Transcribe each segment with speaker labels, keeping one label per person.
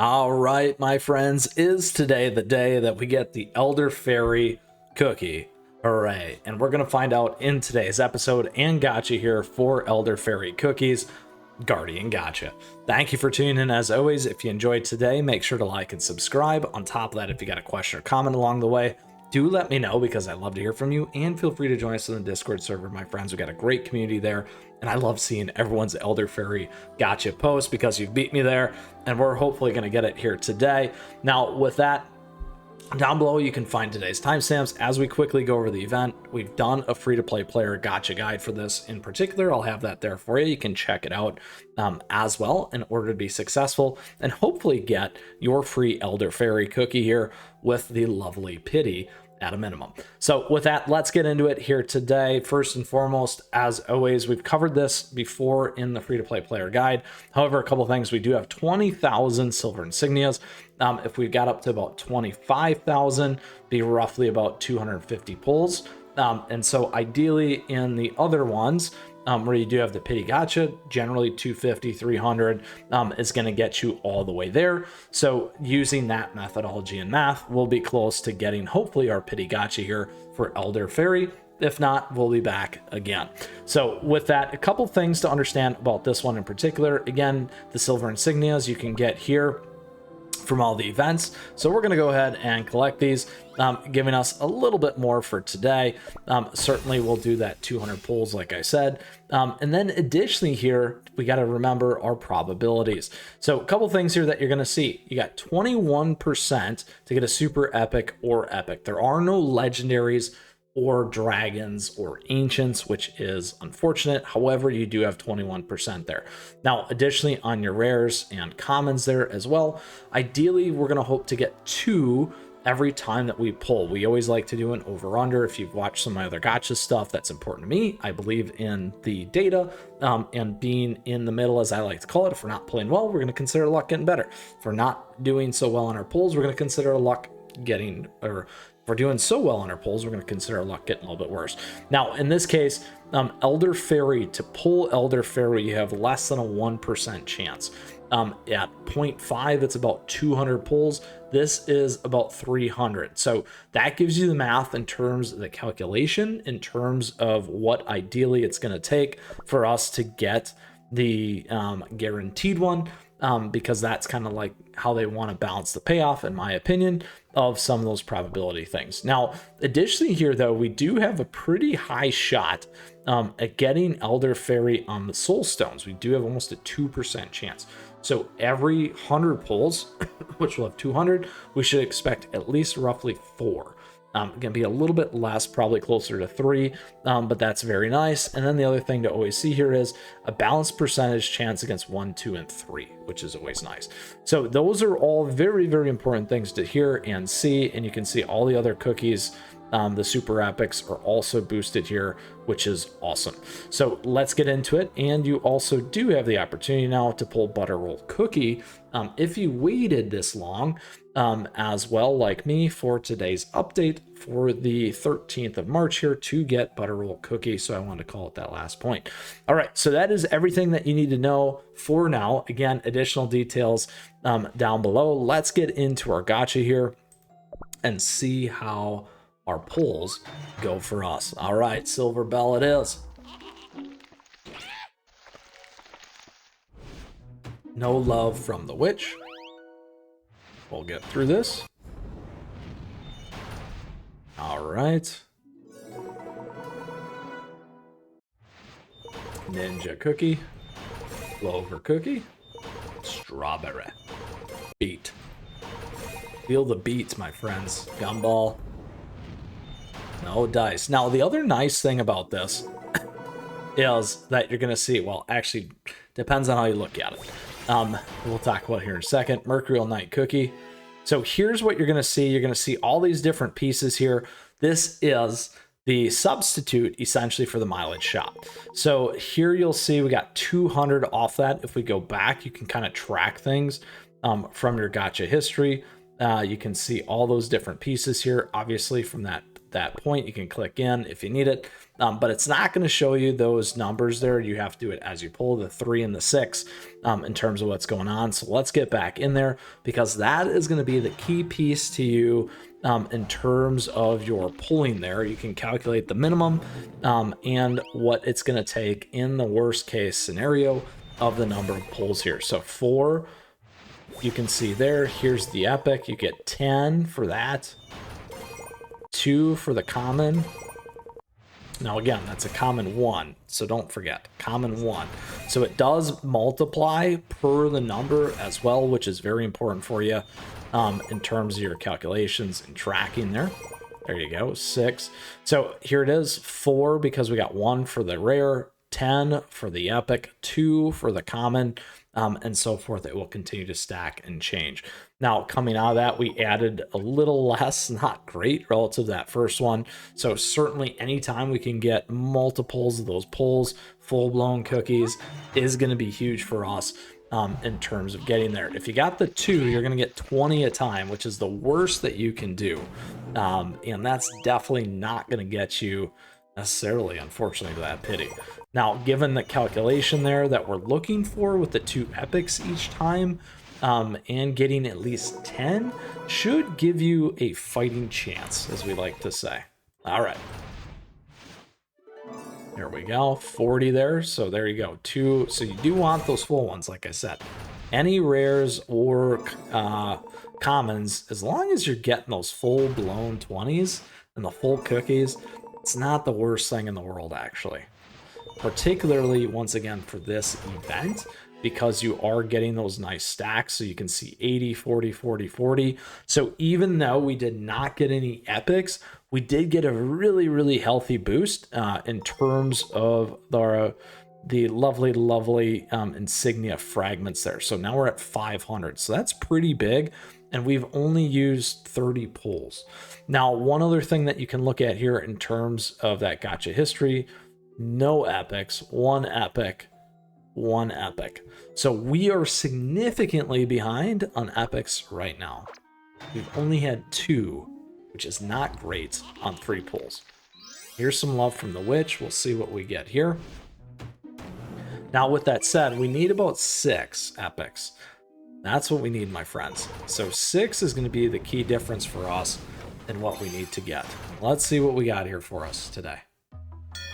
Speaker 1: All right, my friends, is today the day that we get the Elder Faerie Cookie? Hooray. And we're going to find out in today's episode and gacha here for Elder Faerie Cookies Guardian Gacha. Thank you for tuning in as always. If you enjoyed today, make sure to like and subscribe. On top of that, if you got a question or comment along the way, do let me know because I love to hear from you, and feel free to join us in the Discord server, my friends. We got a great community there, and I love seeing everyone's Elder Faerie Gacha post because you've beat me there, and we're hopefully going to get it here today. Now, with that, down below you can find today's timestamps as we quickly go over the event. We've done a free-to-play player gacha guide for this in particular. I'll have that there for you. You can check it out as well in order to be successful and hopefully get your free Elder Faerie Cookie here with the lovely pity at a minimum. So with that, let's get into it here today. First and foremost, as always, we've covered this before in the free-to-play player guide. However, a couple things. We do have 20,000 silver insignias. If we got up to about 25,000, be roughly about 250 pulls. And so ideally in the other ones, where you do have the pity gacha, generally 250, 300 is going to get you all the way there. So using that methodology and math, we'll be close to getting hopefully our pity gacha here for Elder Faerie. If not, we'll be back again. So with that, a couple things to understand about this one in particular. Again, the silver insignias you can get here from all the events. So we're going to go ahead and collect these, giving us a little bit more for today. Certainly we'll do that 200 pulls, like I said. And then additionally here, we got to remember our probabilities. So a couple things here that you're going to see. You got 21% to get a super epic or epic. There are no legendaries or dragons or ancients, which is unfortunate. However, you do have 21% there. Now, additionally, on your rares and commons there as well, ideally, we're going to hope to get 2 every time that we pull. We always like to do an over-under. If you've watched some of my other gacha stuff, that's important to me. I believe in the data and being in the middle, as I like to call it. If we're not playing well, we're going to consider luck getting better. If we're not doing so well on our pulls, we're going to consider luck getting, or if we're doing so well on our pulls, we're going to consider our luck getting a little bit worse. Now, in this case, Elder Faerie, to pull Elder Faerie, you have less than a 1% chance. At 0.5, it's about 200 pulls. This is about 300. So that gives you the math in terms of the calculation, in terms of what ideally it's going to take for us to get the guaranteed one. Because that's kind of like how they want to balance the payoff, in my opinion, of some of those probability things. Now, additionally here, though, we do have a pretty high shot at getting Elder Faerie on the Soul Stones. We do have almost a 2% chance. So every 100 pulls, which will have 200, we should expect at least roughly 4. Going to be a little bit less, probably closer to 3, but that's very nice. And then the other thing to always see here is a balanced percentage chance against 1, 2, and 3, which is always nice. So those are all very, very important things to hear and see. And you can see all the other cookies, the super epics, are also boosted here, which is awesome. So let's get into it. And you also do have the opportunity now to pull Butterroll Cookie if you waited this long as well, like me, for today's update for the 13th of March here to get Butterroll Cookie. So I wanted to call it that last point. All right, so that is everything that you need to know for now. Again, additional details down below. Let's get into our gacha here and see how our pulls go for us. All right, Silver Bell it is. No love from the witch. We'll get through this. All right. Ninja Cookie. Clover Cookie. Strawberry. Beat. Feel the beats, my friends. Gumball. No dice. Now, the other nice thing about this is that you're going to see, well, actually, depends on how you look at it. We'll talk about it here in a second. Mercurial Night Cookie. So here's what you're going to see. You're going to see all these different pieces here. This is the substitute essentially for the mileage shop. So here you'll see we got 200 off that. If we go back, you can kind of track things from your gacha history. You can see all those different pieces here, obviously from that that point, you can click in if you need it, but it's not going to show you those numbers there. You have to do it as you pull the 3 and the 6 in terms of what's going on. So let's get back in there, because that is going to be the key piece to you in terms of your pulling there. You can calculate the minimum and what it's going to take in the worst case scenario of the number of pulls here. So 4, you can see there, here's the epic. You get 10 for that, 2 for the common. Now again, that's a common 1, so don't forget, common 1. So it does multiply per the number as well, which is very important for you in terms of your calculations and tracking there. There you go, 6. So here it is, 4 because we got 1 for the rare, 10 for the epic, 2 for the common, and so forth. It will continue to stack and change. Now, coming out of that, we added a little less, not great relative to that first one. So certainly anytime we can get multiples of those pulls, full-blown cookies, is going to be huge for us in terms of getting there. If you got the 2, you're going to get 20 a time, which is the worst that you can do. And that's definitely not going to get you necessarily, unfortunately, to that pity. Now, given the calculation there that we're looking for with the 2 epics each time, and getting at least 10 should give you a fighting chance, as we like to say. All right. Here we go, 40 there. So there you go, 2. So you do want those full ones, like I said. Any rares or commons, as long as you're getting those full-blown 20s and the full cookies, it's not the worst thing in the world, actually. Particularly, once again, for this event, because you are getting those nice stacks. So you can see 80, 40, 40, 40. So even though we did not get any epics, we did get a really, really healthy boost in terms of the lovely insignia fragments there. So now we're at 500. So that's pretty big. And we've only used 30 pulls. Now, one other thing that you can look at here in terms of that gacha history, no epics, 1 epic, 1 epic. So we are significantly behind on epics right now. We've only had 2, which is not great on 3 pulls. Here's some love from the witch. We'll see what we get here. Now, with that said, we need about 6 epics. That's what we need, my friends. So 6 is going to be the key difference for us in what we need to get. Let's see what we got here for us today.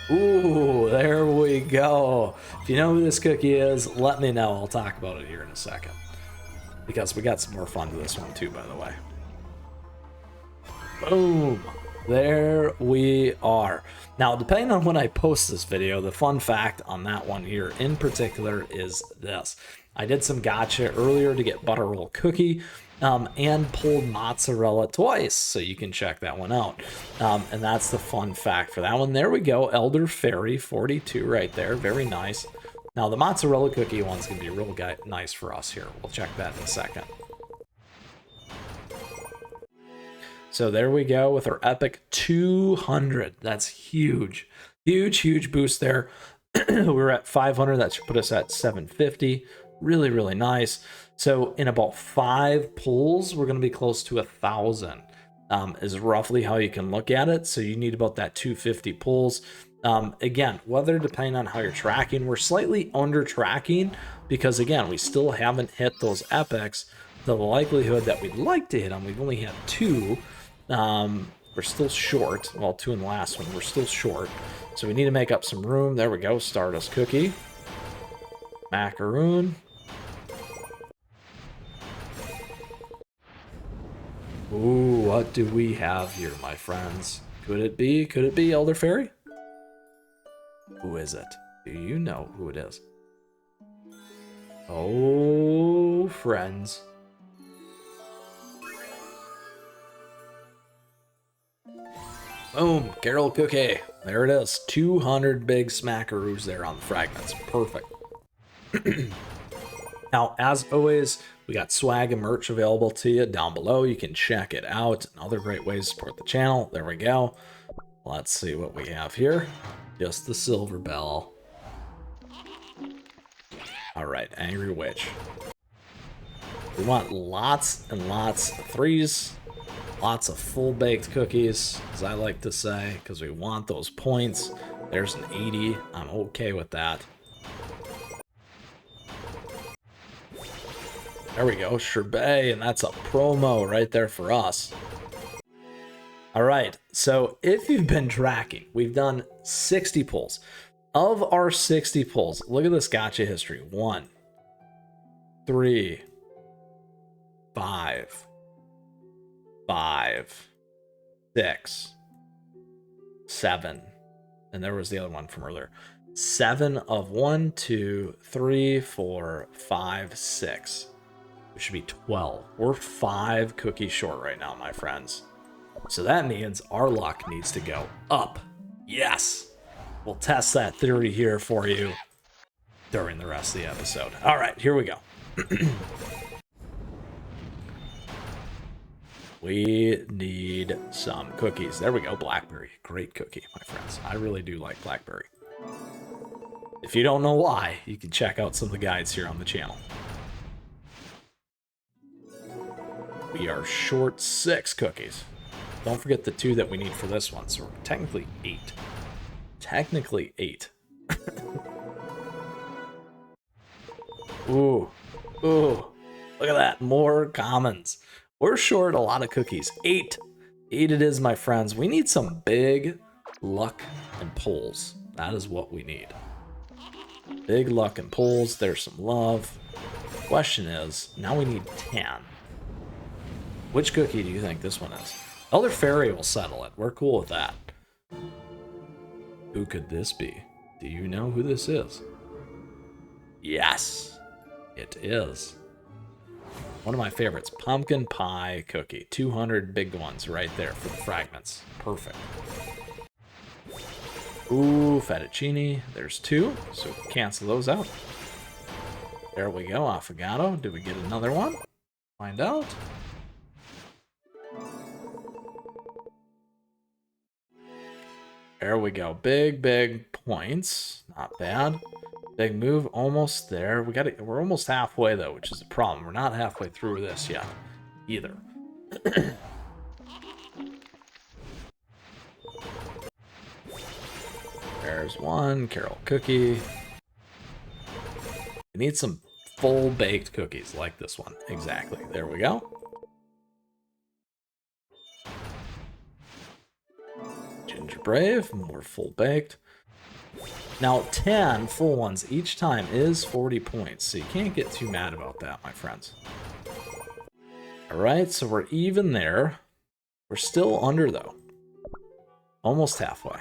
Speaker 1: Ooh, there we go. If you know who this cookie is, let me know. I'll talk about it here in a second, because we got some more fun to this one too, by the way. Boom. There we are. Now, depending on when I post this video, the fun fact on that one here in particular is this. I did some gacha earlier to get butter roll cookie and pulled mozzarella twice, so you can check that one out. And that's the fun fact for that one. There we go, Elder Faerie 42 right there, very nice. Now the mozzarella cookie one's gonna be real nice for us here. We'll check that in a second. So there we go with our epic 200. That's huge, huge boost there. We're at 500, that should put us at 750. Really, really nice. So in about 5 pulls, we're going to be close to 1,000 is roughly how you can look at it. So you need about that 250 pulls. Again, whether depending on how you're tracking, we're slightly under tracking because, again, we still haven't hit those epics. The likelihood that we'd like to hit them, we've only had 2. We're still short. Well, 2 in the last one, we're still short. So we need to make up some room. There we go, Stardust Cookie. Macaroon. Ooh, what do we have here, my friends? Could it be Elder Faerie? Who is it? Do you know who it is? Oh, friends. Boom, Carol Cookie. There it is. 200 big smackaroos there on the fragments. Perfect. Now, as always, we got swag and merch available to you down below. You can check it out. And other great ways to support the channel. There we go. Let's see what we have here. Just the silver bell. All right, Angry Witch. We want lots and lots of 3s. Lots of full-baked cookies, as I like to say, because we want those points. There's an 80. I'm okay with that. There we go, sherbet, and that's a promo right there for us. All right, so if you've been tracking, we've done 60 pulls. Of our 60 pulls, look at this gacha history. 1, 3, 5, 5, 6, 7, and there was the other one from earlier. 7 of 1, 2, 3, 4, 5, 6. It should be 12. We're 5 cookies short right now, my friends. So that means our luck needs to go up. Yes! We'll test that theory here for you during the rest of the episode. All right, here we go. We need some cookies. There we go, blackberry. Great cookie, my friends. I really do like blackberry. If you don't know why, you can check out some of the guides here on the channel. We are short 6 cookies. Don't forget the 2 that we need for this one, so we're technically 8. Technically 8. Ooh. Ooh. Look at that. More commons. We're short a lot of cookies. 8. 8 it is, my friends. We need some big luck and pulls. That is what we need. Big luck and pulls. There's some love. Question is, now we need 10. Which cookie do you think this one is? Elder Faerie will settle it. We're cool with that. Who could this be? Do you know who this is? Yes, it is. One of my favorites, pumpkin pie cookie. 200 big ones right there for the fragments. Perfect. Ooh, fettuccine. There's 2, so cancel those out. There we go, affogato. Did we get another one? Find out. There we go. Big points. Not bad. Big move, almost there. We're almost halfway though, which is a problem. We're not halfway through this yet, either. There's one. Carol cookie. We need some full baked cookies like this one. Exactly. There we go. Ginger Brave, more full baked. Now 10 full ones each time is 40 points, so you can't get too mad about that, my friends. Alright, so we're even there. We're still under though. Almost halfway.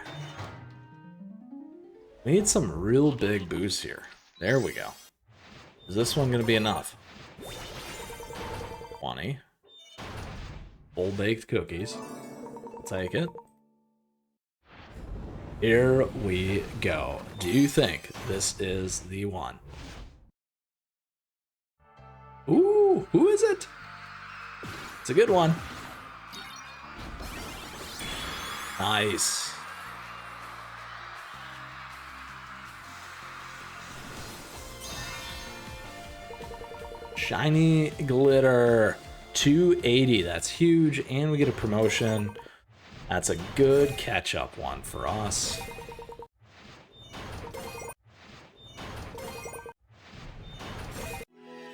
Speaker 1: We need some real big boosts here. There we go. Is this one going to be enough? 20. Full baked cookies. I'll take it. Here we go. Do you think this is the one? Ooh, who is it? It's a good one. Nice. Shiny glitter. 280. That's huge. And we get a promotion. That's a good catch-up one for us.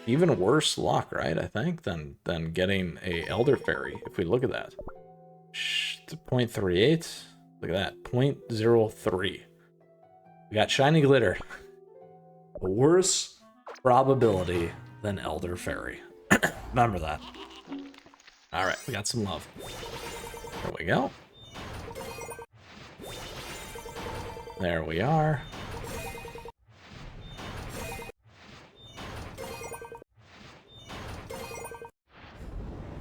Speaker 1: Even worse luck, right? I think than getting a Elder Faerie. If we look at that, 0.38. Look at that, 0.03. We got shiny glitter. A worse probability than Elder Faerie. Remember that. All right, we got some love. There we go. There we are.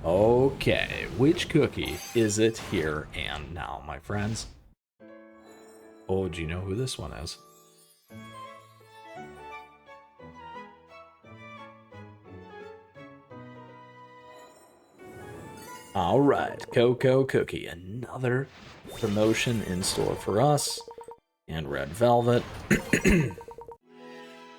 Speaker 1: Okay, which cookie is it here and now, my friends? Oh, do you know who this one is? All right, Cocoa Cookie, another promotion in store for us. And Red Velvet. There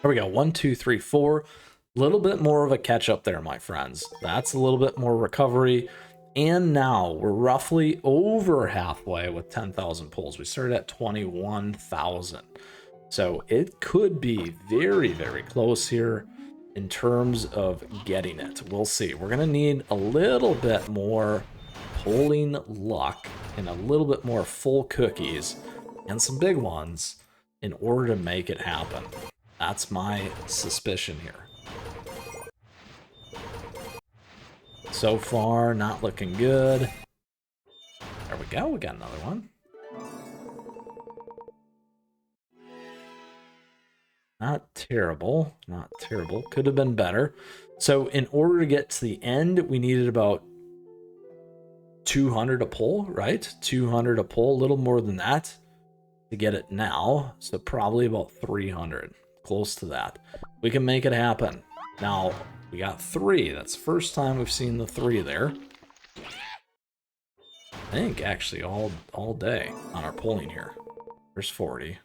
Speaker 1: we go, 1, 2, 3, 4. A little bit more of a catch up there, my friends. That's a little bit more recovery. And now we're roughly over halfway with 10,000 pulls. We started at 21,000. So it could be very, very close here in terms of getting it. We'll see. We're going to need a little bit more pulling luck and a little bit more full cookies and some big ones in order to make it happen. That's my suspicion here. So far, not looking good. There we go. We got another one. Not terrible. Not terrible. Could have been better. So in order to get to the end, we needed about 200 a pull, right? 200 a pull, a little more than that to get it now. So probably about 300. Close to that. We can make it happen. Now, we got 3. That's the first time we've seen the 3 there. I think actually all day on our pulling here. There's 40.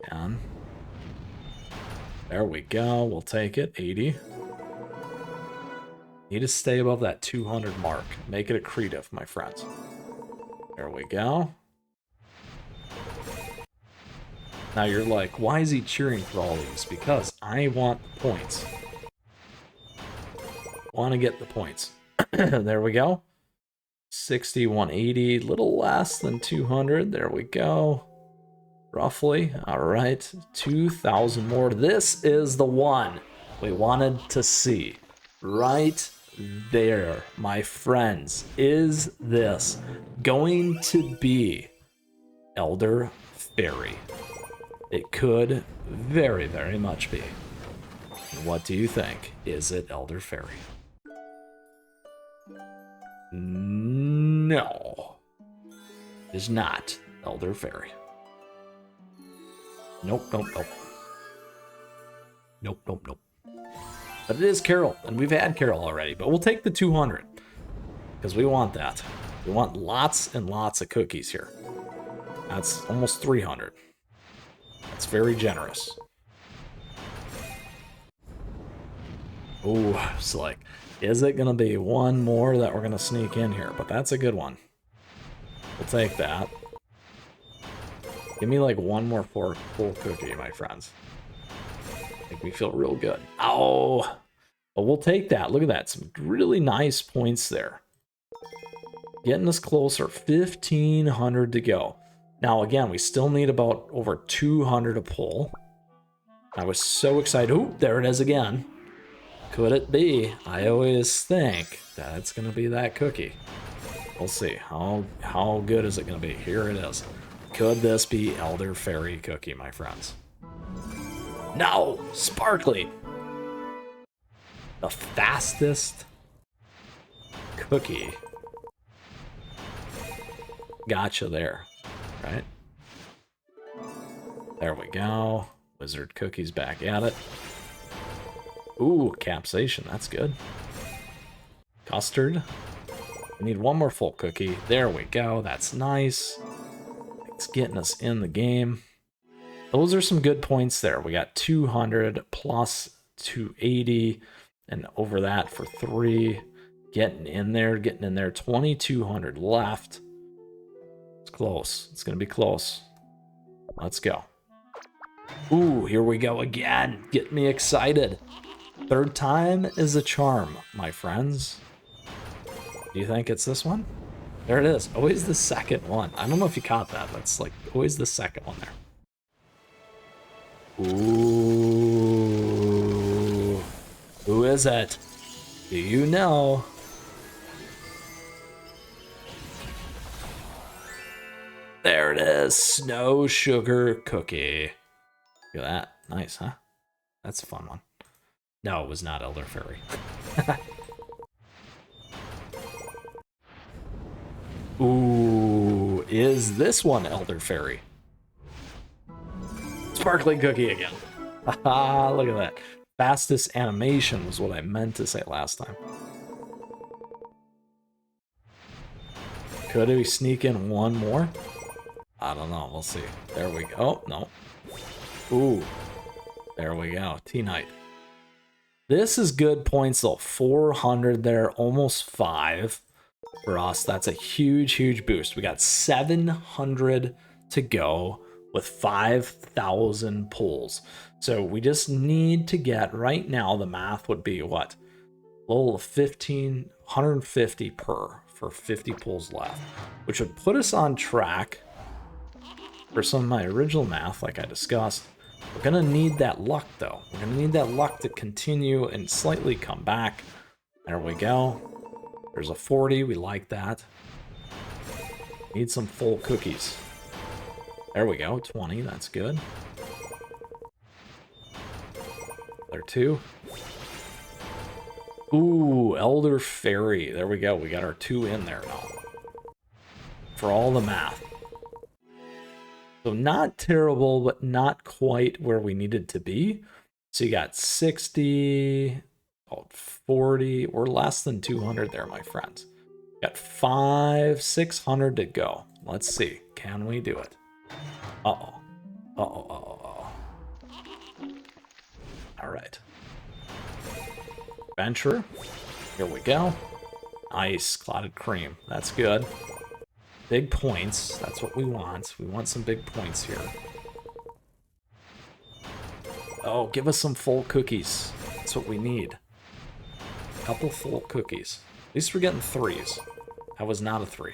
Speaker 1: And there we go. We'll take it. 80. Need to stay above that 200 mark. Make it accretive, my friends. There we go. Now you're like, why is he cheering for all these? Because I want the points. Want to get the points. There we go. 60, 180, little less than 200. There we go. Roughly. All right. 2,000 more. This is the one we wanted to see. Right there, my friends. Is this going to be Elder Faerie? It could very, very much be. What do you think? Is it Elder Faerie? No. It is not Elder Faerie. Nope, nope, nope. Nope, nope, nope. But it is Carol, and we've had Carol already, but we'll take the 200. Because we want that. We want lots and lots of cookies here. That's almost 300. That's very generous. Ooh, it's like, is it going to be one more that we're going to sneak in here? But that's a good one. We'll take that. Give me like one more full cookie, my friends. Make me feel real good. Oh, but we'll take that. Look at that. Some really nice points there. Getting us closer. 1,500 to go. Now, again, we still need about over 200 to pull. I was so excited. Ooh, there it is again. Could it be? I always think that it's going to be that cookie. We'll see. How good is it going to be? Here it is. Could this be Elder Faerie Cookie, my friends? No! Sparkly! The fastest cookie. Gotcha there. Right? There we go. Wizard Cookie's back at it. Ooh, capsation. That's good. Custard. We need one more full cookie. There we go. That's nice. It's getting us in the game. Those are some good points there. We got 200 plus 280 and over that for 3. Getting in there. 2,200 left. It's close. It's going to be close. Let's go. Ooh, here we go again. Get me excited. Third time is a charm, my friends. Do you think it's this one? There it is. Always the second one. I don't know if you caught that. That's like always the second one there. Ooh. Who is it? Do you know? There it is. Snow Sugar Cookie. Look at that. Nice, huh? That's a fun one. No, it was not Elder Faerie. Ooh, is this one Elder Faerie? Sparkling Cookie again. Haha, look at that. Fastest animation was what I meant to say last time. Could we sneak in one more? I don't know. We'll see. There we go. Oh, no. Ooh. There we go. Tea Night. This is good points though. 400 there, almost 5 for us. That's a huge, huge boost. We got 700 to go with 5,000 pulls. So we just need to get, right now the math would be what? A little 150 per for 50 pulls left, which would put us on track for some of my original math like I discussed. We're gonna need that luck though. We're gonna need that luck to continue and slightly come back. There we go. There's a 40, we like that. Need some full cookies. There we go, 20, that's good. There 2. Ooh, Elder Faerie. There we go, we got our 2 in there now. For all the math. So not terrible, but not quite where we needed to be. So you got 60, about 40, or less than 200 there, my friends. Got 600 to go. Let's see, can we do it? Uh-oh. Uh-oh, uh-oh, uh-oh. All right. Venture. Here we go. Nice, clotted cream. That's good. Big points. That's what we want. We want some big points here. Oh, give us some full cookies. That's what we need. A couple full cookies. At least we're getting 3s. That was not a 3.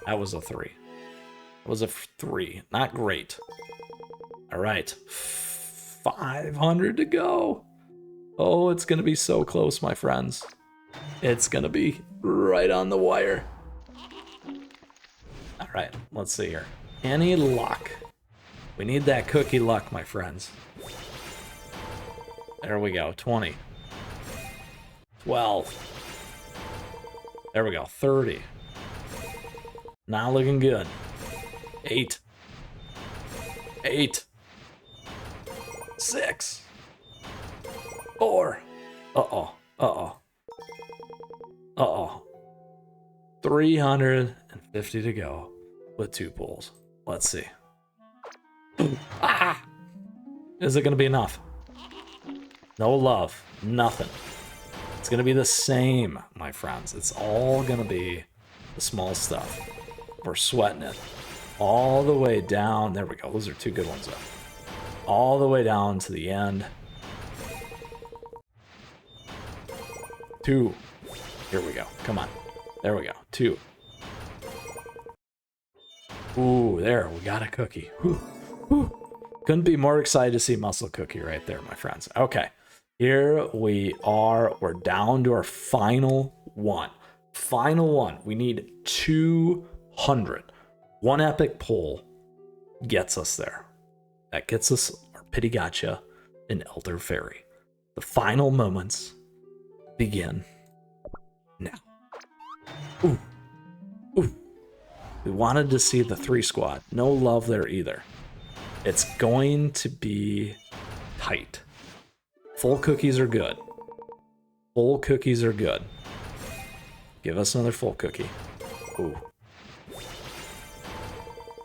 Speaker 1: That was a 3. That was a 3. Not great. All right. 500 to go. Oh, it's going to be so close, my friends. It's going to be right on the wire. All right, let's see here. Any luck? We need that cookie luck, my friends. There we go, 20. 12. There we go, 30. Not looking good. 8. 8. 6. 4. Uh-oh, uh-oh. Uh-oh. 350 to go with 2 pulls. Let's see. Ah! Is it going to be enough? No love. Nothing. It's going to be the same, my friends. It's all going to be the small stuff. We're sweating it. All the way down. There we go. Those are 2 good ones, though. All the way down to the end. 2. Here we go. Come on. There we go. 2. Ooh, there. We got a cookie. Whew. Whew. Couldn't be more excited to see Muscle Cookie right there, my friends. Okay. Here we are. We're down to our final one. Final one. We need 200. One epic pull gets us there. That gets us our pity gacha in Elder Faerie. The final moments begin now. Ooh. Ooh. We wanted to see the 3 squad. No love there either. It's going to be tight. Full cookies are good. Full cookies are good. Give us another full cookie. Ooh.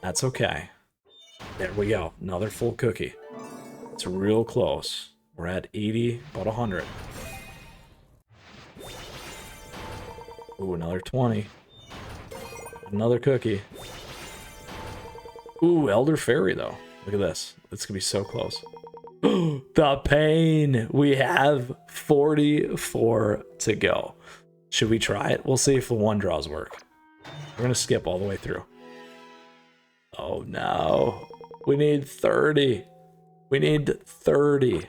Speaker 1: That's okay. There we go. Another full cookie. It's real close. We're at 80, about 100. Ooh, another 20. Another cookie. Ooh, Elder Faerie though. Look at this. It's gonna be so close. The pain. We have 44 to go. Should we try it? We'll see if the 1 draws work. We're gonna skip all the way through. Oh no. We need 30. We need 30.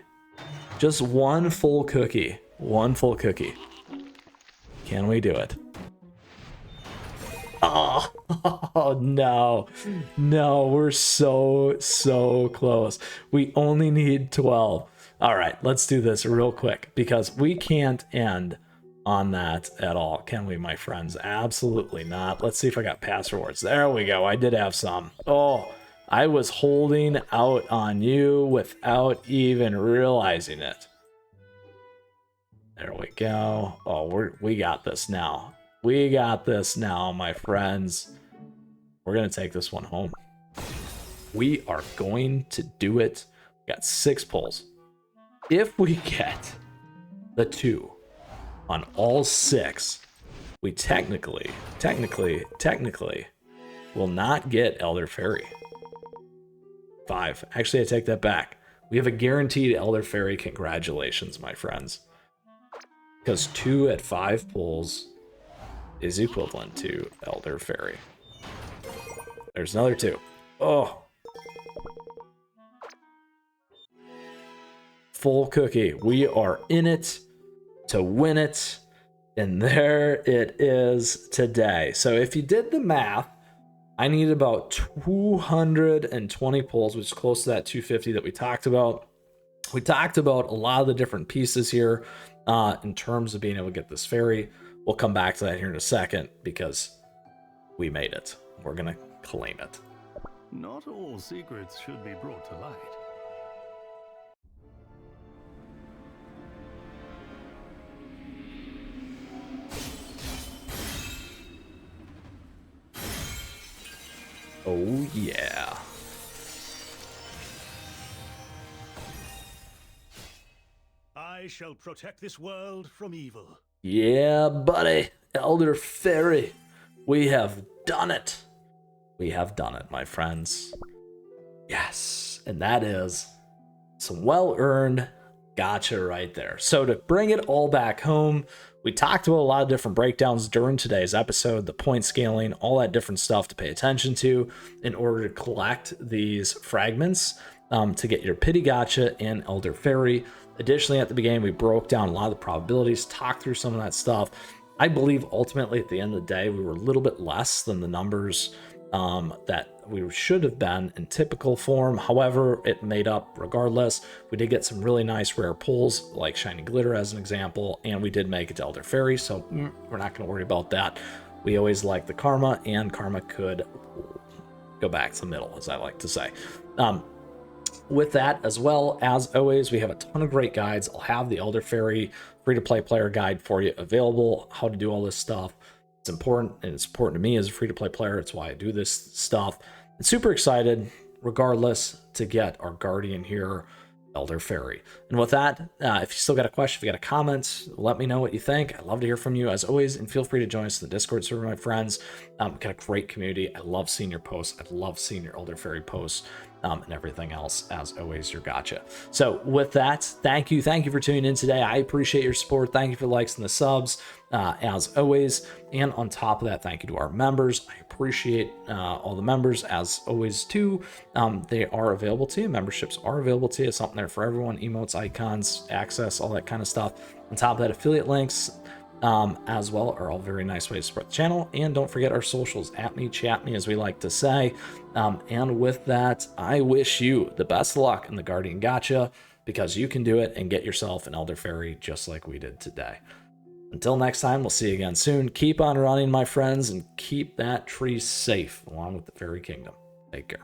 Speaker 1: Just 1 full cookie. 1 full cookie. Can we do it? Oh, oh no. No, we're so close. We only need 12. All right, let's do this real quick because we can't end on that at all, can we, my friends? Absolutely not. Let's see if I got pass rewards. There we go. I did have some. Oh, I was holding out on you without even realizing it. There we go. Oh, we got this now. We got this now, my friends. We're going to take this one home. We are going to do it. We got 6 pulls. If we get the 2 on all 6, we technically will not get Elder Faerie. 5. Actually, I take that back. We have a guaranteed Elder Faerie. Congratulations, my friends. Because 2 at 5 pulls is equivalent to Elder Faerie. There's another 2. Oh. Full cookie. We are in it to win it. And there it is today. So if you did the math, I need about 220 pulls, which is close to that 250 that we talked about. We talked about a lot of the different pieces here in terms of being able to get this fairy. We'll come back to that here in a second because we made it. We're going to claim it.
Speaker 2: Not all secrets should be brought to light.
Speaker 1: Oh, yeah.
Speaker 2: I shall protect this world from evil.
Speaker 1: Yeah, buddy. Elder Faerie. We have done it. We have done it, my friends. Yes. And that is some well-earned gacha right there. So to bring it all back home, we talked about a lot of different breakdowns during today's episode, the point scaling, all that different stuff to pay attention to in order to collect these fragments to get your pity gacha and Elder Faerie. Additionally, at the beginning, we broke down a lot of the probabilities, talked through some of that stuff. I believe ultimately at the end of the day, we were a little bit less than the numbers that we should have been in typical form. However, it made up regardless. We did get some really nice rare pulls like Shiny Glitter as an example, and we did make it to Elder Faerie, so we're not going to worry about that. We always like the karma, and karma could go back to the middle, as I like to say. With that, as well, as always, we have a ton of great guides. I'll have the Elder Faerie free-to-play player guide for you available, how to do all this stuff. It's important, and it's important to me as a free-to-play player. It's why I do this stuff. I'm super excited, regardless, to get our Guardian here, Elder Faerie. And with that, if you still got a question, if you got a comment, let me know what you think. I'd love to hear from you, as always, and feel free to join us in the Discord server, my friends. We've got a great community. I love seeing your posts. I love seeing your Elder Faerie posts. And everything else, as always, your gacha. So with that, thank you for tuning in today. I appreciate your support. Thank you for the likes and the subs, as always. And on top of that, thank you to our members. I appreciate all the members, as always, too. They are available to you. Memberships are available to you. Something there for everyone. Emotes, icons, access, all that kind of stuff. On top of that, affiliate links as well are all very nice ways to support the channel. And don't forget our socials, at me, chat me, as we like to say. And with that, I wish you the best of luck in the Guardian Gacha, because you can do it and get yourself an Elder Faerie just like we did today. Until next time, we'll see you again soon. Keep on running, my friends, and keep that tree safe along with the Fairy Kingdom. Take care.